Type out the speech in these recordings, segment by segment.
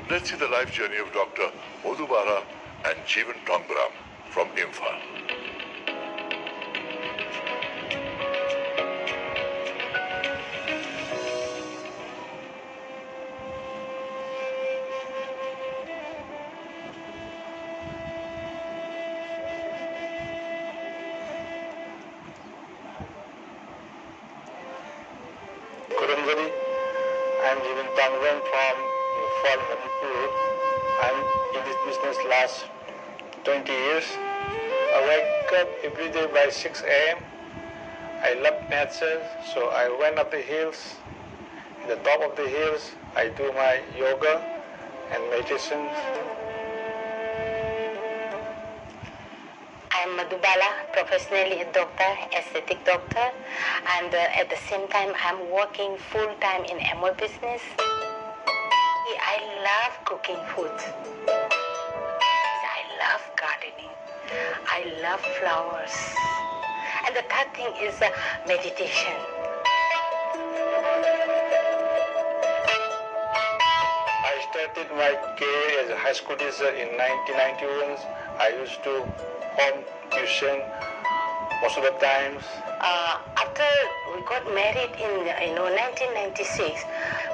Let's see the life journey of Dr. Madhubala and Jeevan from Imphal. I'm Jeevan from Imphal, Manipur. I'm in this business last 20 years. I wake up every day by 6 a.m. I love nature, so I went up the hills. At the top of the hills, I do my yoga and meditation. I'm Madhubala, professionally a doctor, aesthetic doctor, and at the same time I'm working full-time in Amway business. I love cooking food. I love gardening. I love flowers. And the third thing is meditation. I started my career as a high school teacher in 1991. I used to home tuition most of the times. After we got married in 1996,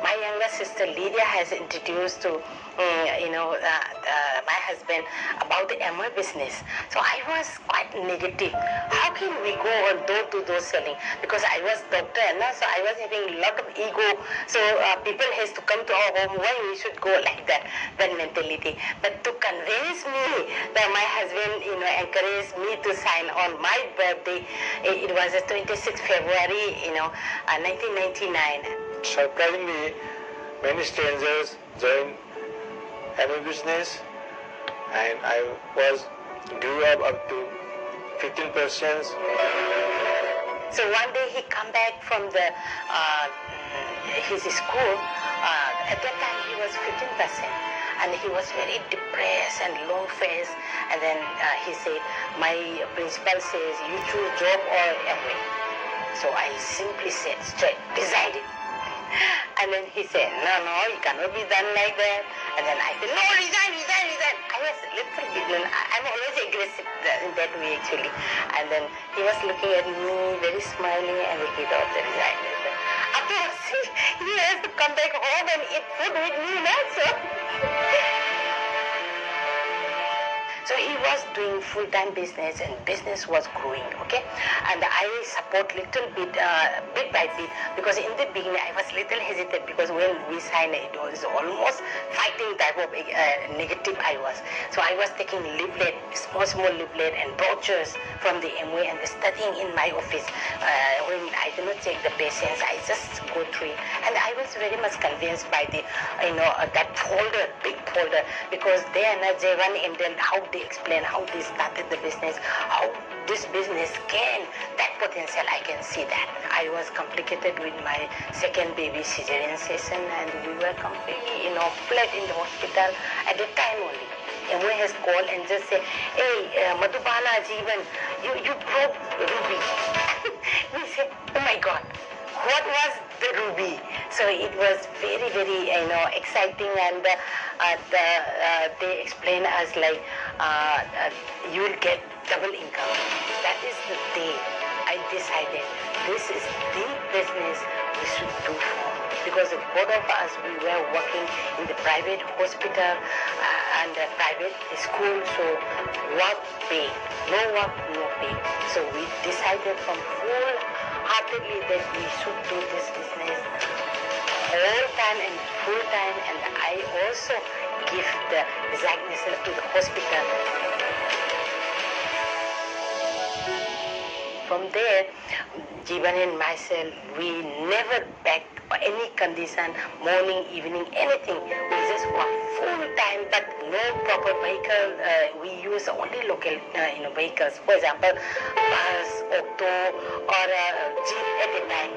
my younger sister Lydia has introduced to my husband about the Amway business. So I was quite negative. How can we go on door-to-door selling? Because I was doctor, so I was having a lot of ego. So people has to come to our home. Why we should go like that mentality? But to convince me that my husband, encouraged me to sign on my birthday. It was the 26th February, 1999. Surprisingly, many strangers joined Amway business, and I grew up to 15 persons. So one day he come back from his school. At that time he was 15%, and he was very depressed and long faced. And then he said, "My principal says you choose job or Amway." So I simply said straight, decided. And then he said, no, it cannot be done like that. And then I said, no, resign. I was a little bit, I'm always aggressive in that way actually. And then he was looking at me, very smiling, and he thought that resign. Afterwards, he has to come back home and eat food with me, so. So he was doing full-time business, and business was growing, okay? And I support little bit, bit by bit, because in the beginning I was little hesitant, because when we signed it was almost fighting type of negative I was. So I was taking leaflet, small leaflet and brochures from the Amway and studying in my office. When I do not check the patients, I just go through it. And I was very much convinced by the, that folder, big folder, because they are not Jeevan and then how they explain how they started the business, how this business can, that potential, I can see that. I was complicated with my second baby cesarean session, and we were completely, flat in the hospital at that time only. Amway has called and just said, hey, Madhubala, Jeevan, you broke Ruby. We said, oh my God, what was the Ruby? So it was very, very, exciting, and they explained us like, you will get double income. That is the day I decided this is the business we should do for. Because both of us, we were working in the private hospital and the private school, so work pay, no work, no pay. So we decided from full-heartedly that we should do this business all time and full time, and I also give the resignation to the hospital. From there, Jeevan and myself, we never begged for any condition, morning, evening, anything. We just work full time, but no proper vehicle. We use only local vehicles. For example, bus, auto, or jeep at a time.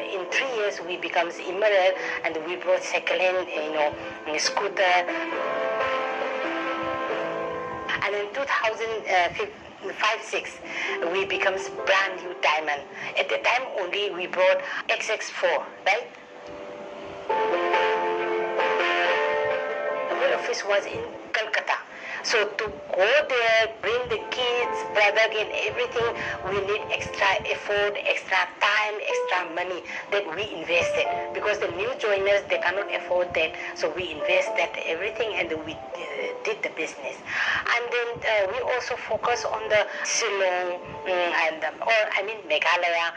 In 3 years, we become immigrant, and we brought second-hand, scooter. And in 2015, 5, 6, we becomes brand new diamond. At the time only we brought XX4, right? Our office was in Calcutta. So to go there, bring the kids, product and everything, we need extra effort, extra time, extra money that we invested. Because the new joiners, they cannot afford that. So we invested everything and we did the business. And then we also focus on the Shillong Meghalaya,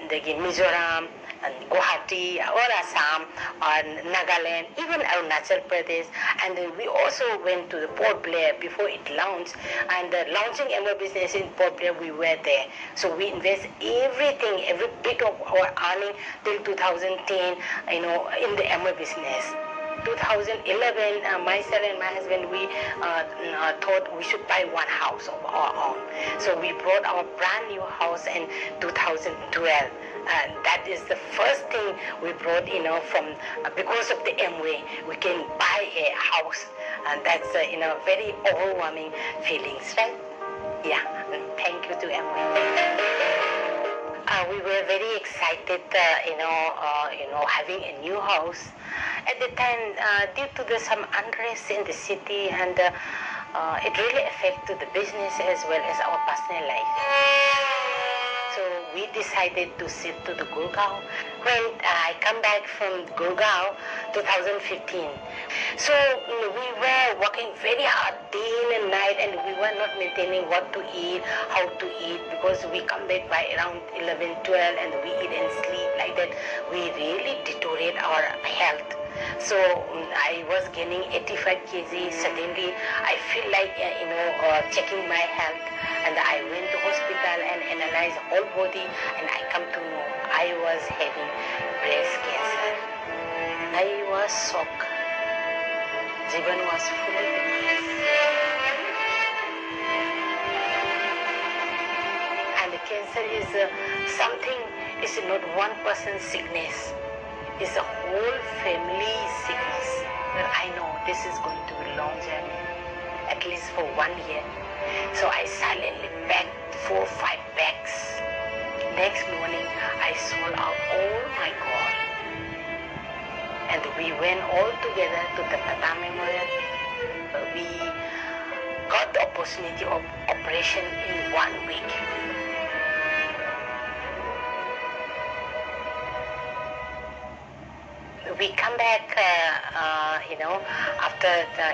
the Mizoram, and Guwahati, or Assam, or Nagaland, even Arunachal Pradesh. And then we also went to the Port Blair before it launched. And launching Amway business in Port Blair, we were there. So we invest everything, every bit of our earning till 2010, in the Amway business. 2011, myself and my husband, we thought we should buy one house of our own. So we bought our brand new house in 2012. And that is the first thing we brought, from because of the Amway, we can buy a house, and that's very overwhelming feelings, right? Yeah. Thank you to Amway. We were very excited, having a new house. At the time, due to some unrest in the city, and it really affected the business as well as our personal life. So we decided to shift to the Gurgaon. When I come back from Gurgaon, 2015. So we were working very hard day and night, and we were not maintaining what to eat, how to eat, because we come back by around 11, 12, and we eat and sleep like that. We really deteriorate our health. So I was gaining 85 kg. Suddenly I feel like checking my health, and I went to hospital and analyzed whole body, and I come to know I was having breast cancer. I was shocked. Jeevan was fully depressed. And cancer is something, is not one person's sickness. It's a whole family sickness. But I know this is going to be a long journey, at least for 1 year. So I silently packed 4 or 5 bags. Next morning, I sold out all my gold. And we went all together to the Tata Memorial. We got the opportunity of operation in 1 week. We come back, after the,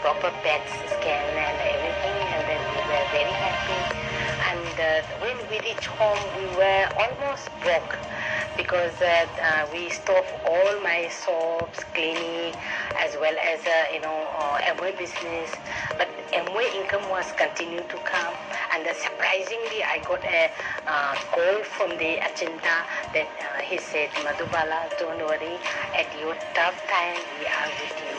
proper PET scan and everything, and then we were very happy. And when we reached home, we were almost broke, because we stopped all my shops, clinic, as well as Amway business. But Amway income was continuing to come, and surprisingly, I got a call from the agenda that he said, "Madhubala, don't worry. At your tough time, we are with you.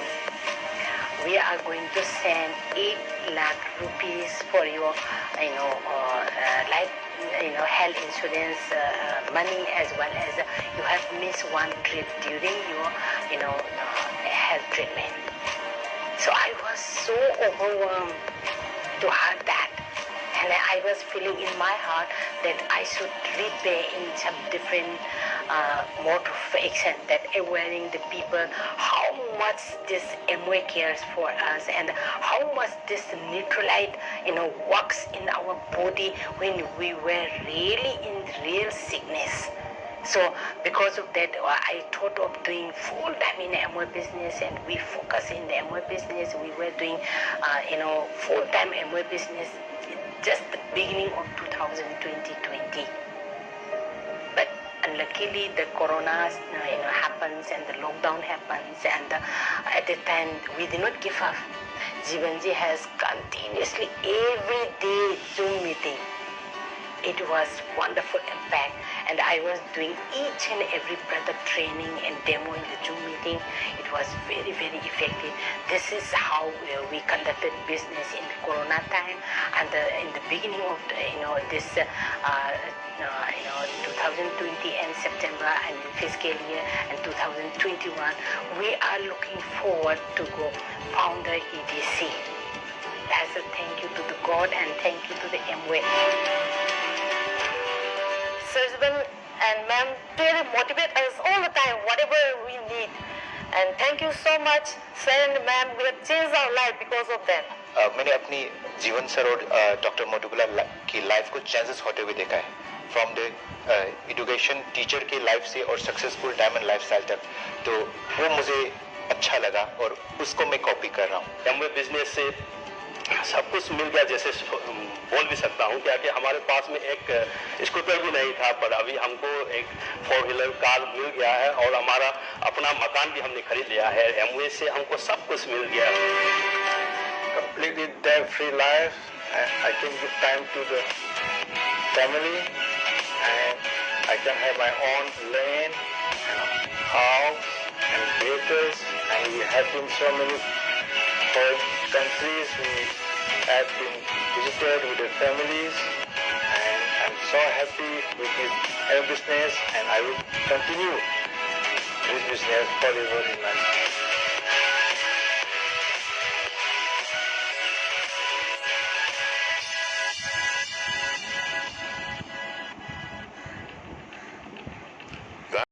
We are going to send 8 lakh rupees for your, life, health insurance money, as well as you have missed 1 trip during your, health treatment." So I was so overwhelmed to hear that. And I was feeling in my heart that I should repay in some different mode of action, that awareing the people how much this Amway cares for us, and how much this neutralite, works in our body when we were really in real sickness. So because of that, I thought of doing full-time in the Amway business, and we focus in the Amway business. We were doing, full-time Amway business just the beginning of 2020. But unluckily, the corona happens, and the lockdown happens, and at the time we did not give up. Jeevanji has continuously every day Zoom meeting. It was wonderful impact, and I was doing each and every product training and demo in the Zoom meeting. It was very, very effective. This is how we conducted business in the Corona time, and in the beginning of this 2020 and September and fiscal year and 2021, we are looking forward to go founder EDC. that's a thank you to the God and thank you to the Amway. Sir Jeevan and ma'am really motivate us all the time, whatever we need. And thank you so much, sir and ma'am. We have changed our life because of them. मैंने अपनी जीवन sir और doctor Madhubala की life को changes होते हुए देखा है फ्रॉम द एजुकेशन टीचर की लाइफ से और सक्सेसफुल डायमंड लाइफस्टाइल तक, तो वो मुझे अच्छा लगा और उसको मैं कॉपी कर रहा हूँ। एमवे बिजनेस से सब कुछ मिल गया, जैसे बोल भी सकता हूँ क्या कि हमारे पास में एक स्कूटर भी नहीं था, पर अभी हमको एक 4 व्हीलर कार मिल गया है और हमारा अपना मकान भी हमने खरीद लिया है। एमवे से हमको सब कुछ मिल गया। Completely debt-free life. I can give time to the family, and I can have my own land, house, and vehicles. And we have been so many foreign countries. We have been visited with the families, and I'm so happy with this business, and I will continue this business forever in life.